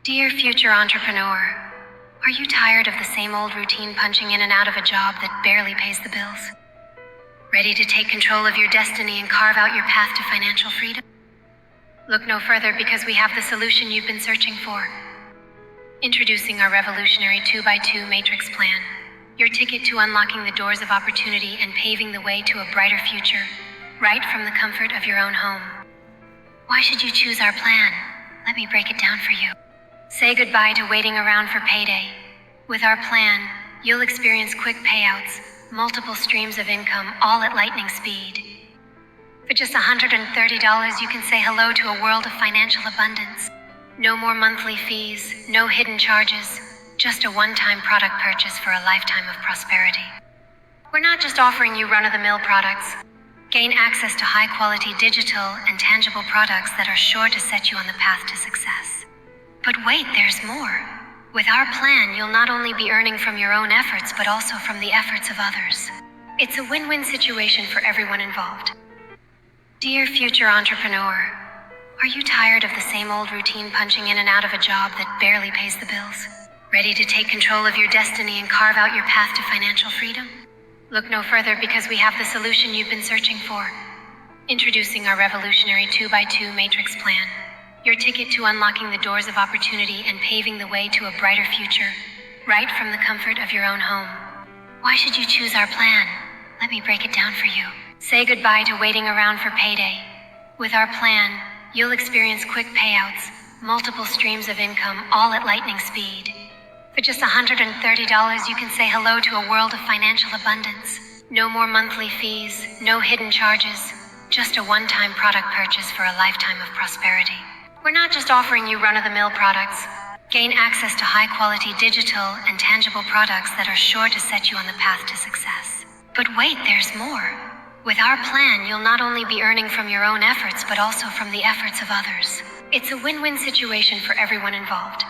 Dear future entrepreneur, are you tired of the same old routine punching in and out of a job that barely pays the bills? Ready to take control of your destiny and carve out your path to financial freedom? Look no further because we have the solution you've been searching for. Introducing our revolutionary 2x2 matrix plan, your ticket to unlocking the doors of opportunity and paving the way to a brighter future, right from the comfort of your own home. Why should you choose our plan? Let me break it down for you. Say goodbye to waiting around for payday. With our plan, you'll experience quick payouts, multiple streams of income, all at lightning speed. For just $130, you can say hello to a world of financial abundance. No more monthly fees, no hidden charges, just a one-time product purchase for a lifetime of prosperity. We're not just offering you run-of-the-mill products. Gain access to high-quality digital and tangible products that are sure to set you on the path to success. But wait, there's more. With our plan, you'll not only be earning from your own efforts, but also from the efforts of others. It's a win-win situation for everyone involved. Dear future entrepreneur, are you tired of the same old routine punching in and out of a job that barely pays the bills? Ready to take control of your destiny and carve out your path to financial freedom? Look no further because we have the solution you've been searching for. Introducing our revolutionary 2x2 matrix plan, your ticket to unlocking the doors of opportunity and paving the way to a brighter future, right from the comfort of your own home. Why should you choose our plan? Let me break it down for you. Say goodbye to waiting around for payday. With our plan, you'll experience quick payouts, multiple streams of income, all at lightning speed. For just $130, you can say hello to a world of financial abundance. No more monthly fees, no hidden charges, just a one-time product purchase for a lifetime of prosperity. We're not just offering you run-of-the-mill products. Gain access to high-quality digital and tangible products that are sure to set you on the path to success. But wait, there's more. With our plan, you'll not only be earning from your own efforts, but also from the efforts of others. It's a win-win situation for everyone involved.